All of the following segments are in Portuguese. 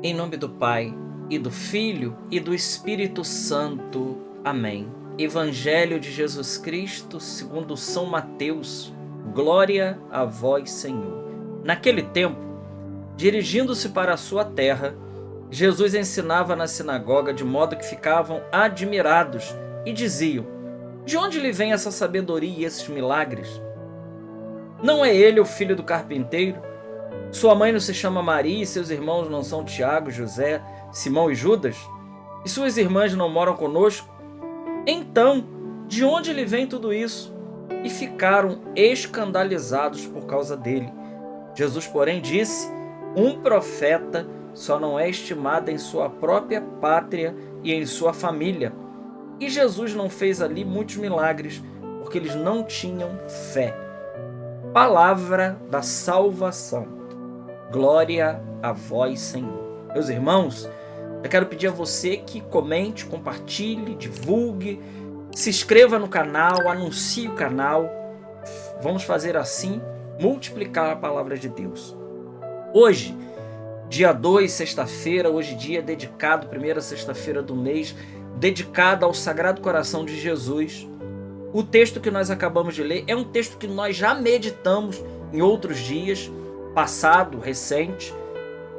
Em nome do Pai, e do Filho, e do Espírito Santo. Amém. Evangelho de Jesus Cristo, segundo São Mateus. Glória a vós, Senhor. Naquele tempo, dirigindo-se para a sua terra, Jesus ensinava na sinagoga de modo que ficavam admirados e diziam: de onde lhe vem essa sabedoria e esses milagres? Não é ele o filho do carpinteiro? Sua mãe não se chama Maria e seus irmãos não são Tiago, José, Simão e Judas? E suas irmãs não moram conosco? Então, de onde lhe vem tudo isso? E ficaram escandalizados por causa dele. Jesus, porém, disse: um profeta só não é estimado em sua própria pátria e em sua família. E Jesus não fez ali muitos milagres, porque eles não tinham fé. Palavra da salvação. Glória a vós, Senhor. Meus irmãos, eu quero pedir a você que comente, compartilhe, divulgue, se inscreva no canal, anuncie o canal. Vamos fazer assim, multiplicar a palavra de Deus. Hoje, dia 2, sexta-feira, hoje dia dedicado, primeira sexta-feira do mês, dedicada ao Sagrado Coração de Jesus. O texto que nós acabamos de ler é um texto que nós já meditamos em outros dias, passado, recente,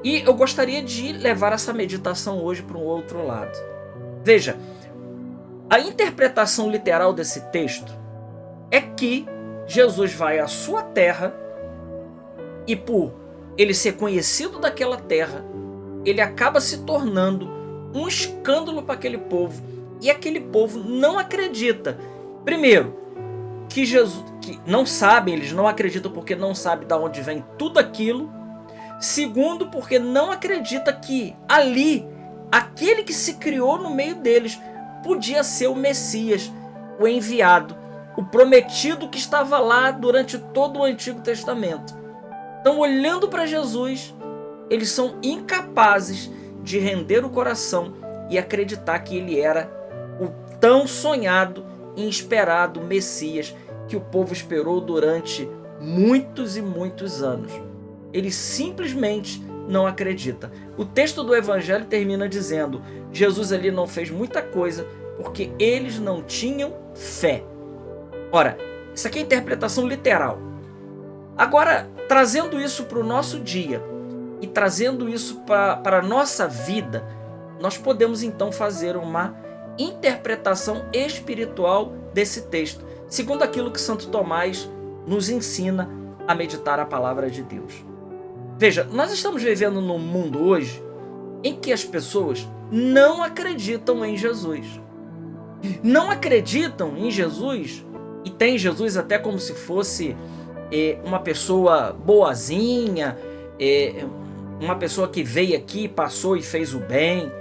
e eu gostaria de levar essa meditação hoje para um outro lado. Veja, a interpretação literal desse texto é que Jesus vai à sua terra e, por ele ser conhecido daquela terra, ele acaba se tornando um escândalo para aquele povo, e aquele povo não acredita. Primeiro, que Jesus, que não sabem, eles não acreditam porque não sabem de onde vem tudo aquilo. Segundo, porque não acredita que ali, aquele que se criou no meio deles, podia ser o Messias, o enviado, o prometido que estava lá durante todo o Antigo Testamento. Então, olhando para Jesus, eles são incapazes de render o coração e acreditar que ele era o tão sonhado e esperado Messias que o povo esperou durante muitos e muitos anos. Ele simplesmente não acredita. O texto do Evangelho termina dizendo: Jesus ali não fez muita coisa porque eles não tinham fé. Ora, isso aqui é interpretação literal. Agora, trazendo isso para o nosso dia e trazendo isso para a nossa vida, nós podemos então fazer uma interpretação espiritual desse texto, segundo aquilo que Santo Tomás nos ensina a meditar a palavra de Deus. Veja, nós estamos vivendo num mundo hoje em que as pessoas não acreditam em Jesus. Não acreditam em Jesus e tem Jesus até como se fosse uma pessoa boazinha, uma pessoa que veio aqui, passou e fez o bem.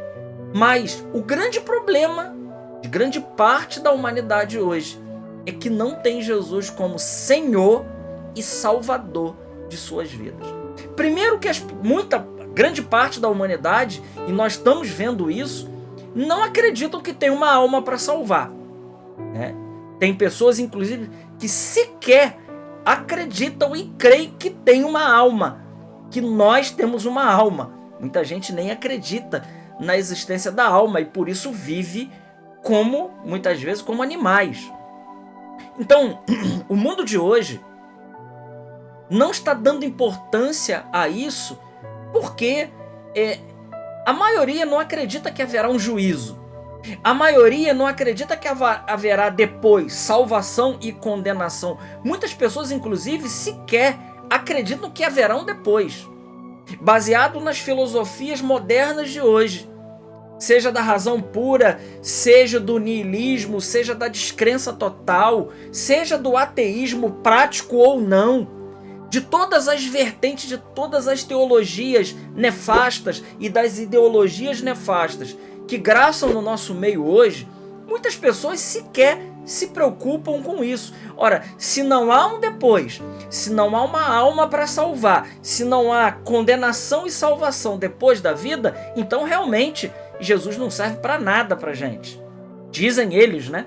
Mas o grande problema de grande parte da humanidade hoje é que não tem Jesus como Senhor e Salvador de suas vidas. Primeiro que grande parte da humanidade, e nós estamos vendo isso, não acreditam que tem uma alma para salvar, né? Tem pessoas, inclusive, que sequer acreditam e creem que tem uma alma, que nós temos uma alma. Muita gente nem acredita na existência da alma e por isso vive muitas vezes como animais. Então, o mundo de hoje não está dando importância a isso porque a maioria não acredita que haverá um juízo. A maioria não acredita que haverá depois salvação e condenação. Muitas pessoas, inclusive, sequer acreditam que haverá um depois, baseado nas filosofias modernas de hoje. Seja da razão pura, seja do niilismo, seja da descrença total, seja do ateísmo prático ou não, de todas as vertentes, de todas as teologias nefastas e das ideologias nefastas que graçam no nosso meio hoje, muitas pessoas sequer se preocupam com isso. Ora, se não há um depois, se não há uma alma para salvar, se não há condenação e salvação depois da vida, então realmente Jesus não serve para nada para gente. Dizem eles, né?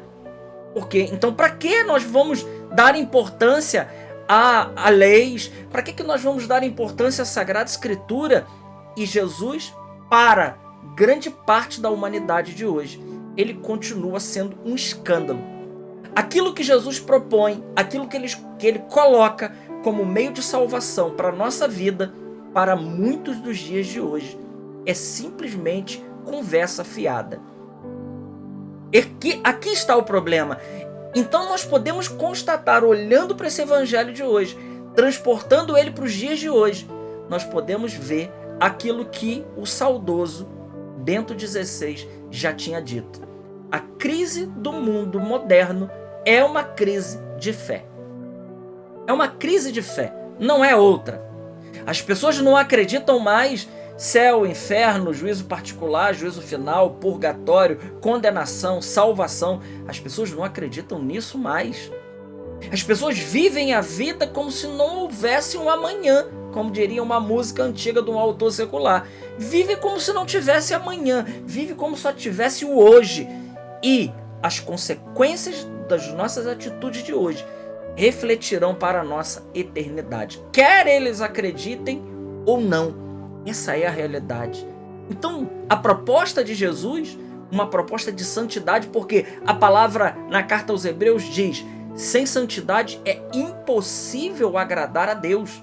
Porque então para que nós vamos dar importância a leis? Para que nós vamos dar importância à Sagrada Escritura? E Jesus para grande parte da humanidade de hoje, ele continua sendo um escândalo. Aquilo que Jesus propõe, aquilo que ele coloca como meio de salvação para a nossa vida, para muitos dos dias de hoje, é simplesmente conversa fiada. Aqui está o problema. Então nós podemos constatar, olhando para esse evangelho de hoje, transportando ele para os dias de hoje, nós podemos ver aquilo que o saudoso Bento XVI já tinha dito. A crise do mundo moderno é uma crise de fé. É uma crise de fé, não é outra. As pessoas não acreditam mais céu, inferno, juízo particular, juízo final, purgatório, condenação, salvação. As pessoas não acreditam nisso mais. As pessoas vivem a vida como se não houvesse um amanhã, como diria uma música antiga de um autor secular. Vive como se não tivesse amanhã, vive como se só tivesse o hoje. E as consequências das nossas atitudes de hoje refletirão para a nossa eternidade, quer eles acreditem ou não. Essa é a realidade. Então, a proposta de Jesus, uma proposta de santidade, porque a palavra na carta aos Hebreus diz: sem santidade é impossível agradar a Deus.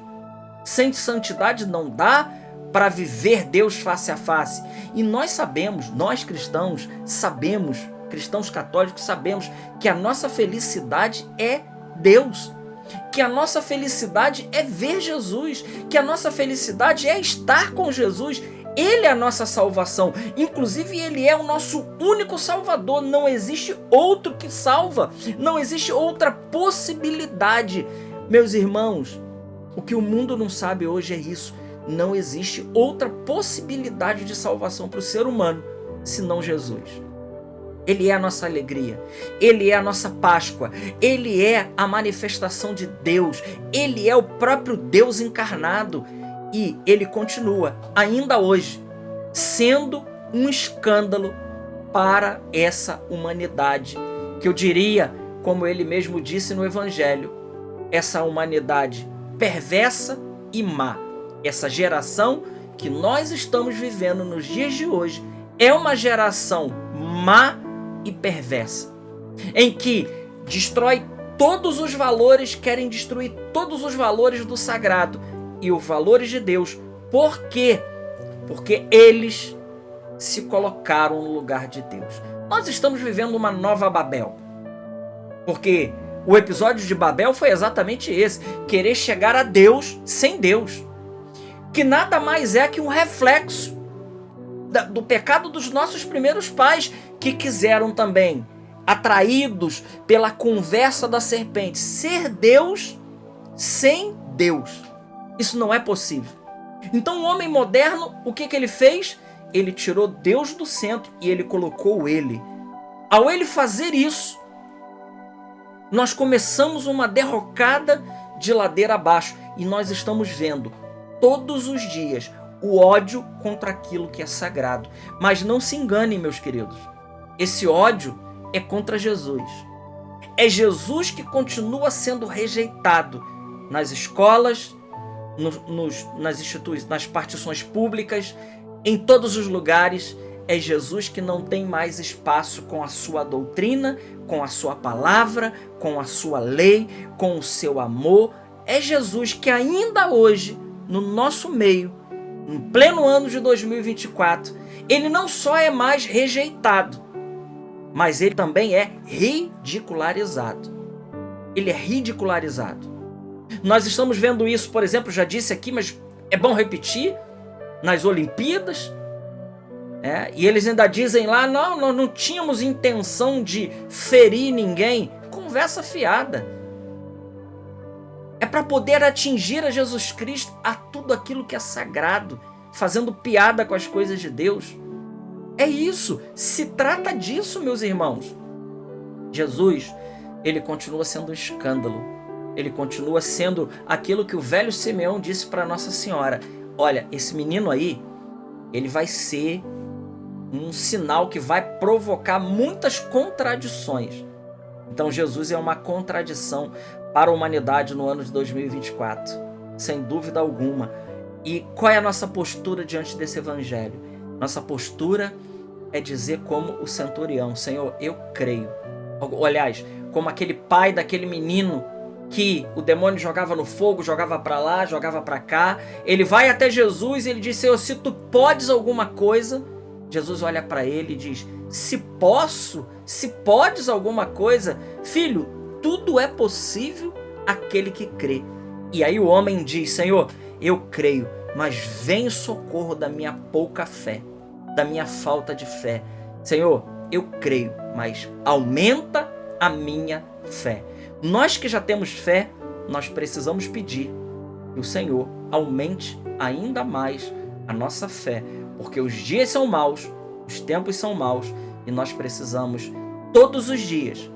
Sem santidade não dá para viver Deus face a face. E nós sabemos, nós cristãos sabemos, cristãos católicos sabemos que a nossa felicidade é Deus, que a nossa felicidade é ver Jesus, que a nossa felicidade é estar com Jesus. Ele é a nossa salvação, inclusive ele é o nosso único salvador, não existe outro que salva, não existe outra possibilidade. Meus irmãos, o que o mundo não sabe hoje é isso, não existe outra possibilidade de salvação para o ser humano senão Jesus. Ele é a nossa alegria, ele é a nossa Páscoa, ele é a manifestação de Deus, ele é o próprio Deus encarnado. E ele continua, ainda hoje, sendo um escândalo para essa humanidade, que eu diria, como ele mesmo disse no Evangelho, essa humanidade perversa e má. Essa geração que nós estamos vivendo nos dias de hoje é uma geração má e perversa, em que destrói todos os valores, querem destruir todos os valores do sagrado e os valores de Deus. Por quê? Porque eles se colocaram no lugar de Deus. Nós estamos vivendo uma nova Babel, porque o episódio de Babel foi exatamente esse: querer chegar a Deus sem Deus, que nada mais é que um reflexo do pecado dos nossos primeiros pais, que quiseram também, atraídos pela conversa da serpente, ser Deus sem Deus. Isso não é possível. Então o homem moderno, o que ele fez? Ele tirou Deus do centro e ele colocou ele. Ao ele fazer isso, nós começamos uma derrocada de ladeira abaixo, e nós estamos vendo todos os dias o ódio contra aquilo que é sagrado. Mas não se enganem, meus queridos, esse ódio é contra Jesus. É Jesus que continua sendo rejeitado nas escolas, nas partições públicas, em todos os lugares. É Jesus que não tem mais espaço com a sua doutrina, com a sua palavra, com a sua lei, com o seu amor. É Jesus que ainda hoje, no nosso meio, em pleno ano de 2024, ele não só é mais rejeitado, mas ele também é ridicularizado. Ele é ridicularizado. Nós estamos vendo isso, por exemplo, já disse aqui, mas é bom repetir, nas Olimpíadas. E eles ainda dizem lá: não, nós não tínhamos intenção de ferir ninguém. Conversa fiada. É para poder atingir a Jesus Cristo, a tudo aquilo que é sagrado, fazendo piada com as coisas de Deus. É isso, se trata disso, meus irmãos. Jesus, ele continua sendo um escândalo. Ele continua sendo aquilo que o velho Simeão disse para Nossa Senhora: olha, esse menino aí, ele vai ser um sinal que vai provocar muitas contradições. Então Jesus é uma contradição para a humanidade no ano de 2024, sem dúvida alguma. E qual é a nossa postura diante desse evangelho? Nossa postura é dizer como o centurião: Senhor, eu creio. Aliás, como aquele pai daquele menino que o demônio jogava no fogo, jogava para lá, jogava para cá. Ele vai até Jesus e ele diz: Senhor, se tu podes alguma coisa. Jesus olha para ele e diz: se posso, se podes alguma coisa, filho, tudo é possível àquele que crê. E aí o homem diz: Senhor, eu creio, mas vem em socorro da minha pouca fé, da minha falta de fé. Senhor, eu creio, mas aumenta a minha fé. Nós que já temos fé, nós precisamos pedir que o Senhor aumente ainda mais a nossa fé, porque os dias são maus, os tempos são maus, e nós precisamos todos os dias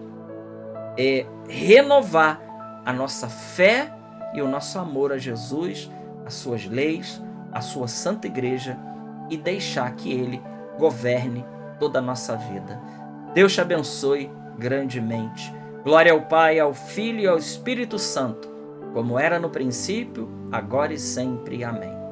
renovar a nossa fé e o nosso amor a Jesus, as suas leis, a sua santa igreja, e deixar que Ele governe toda a nossa vida. Deus te abençoe grandemente. Glória ao Pai, ao Filho e ao Espírito Santo, como era no princípio, agora e sempre. Amém.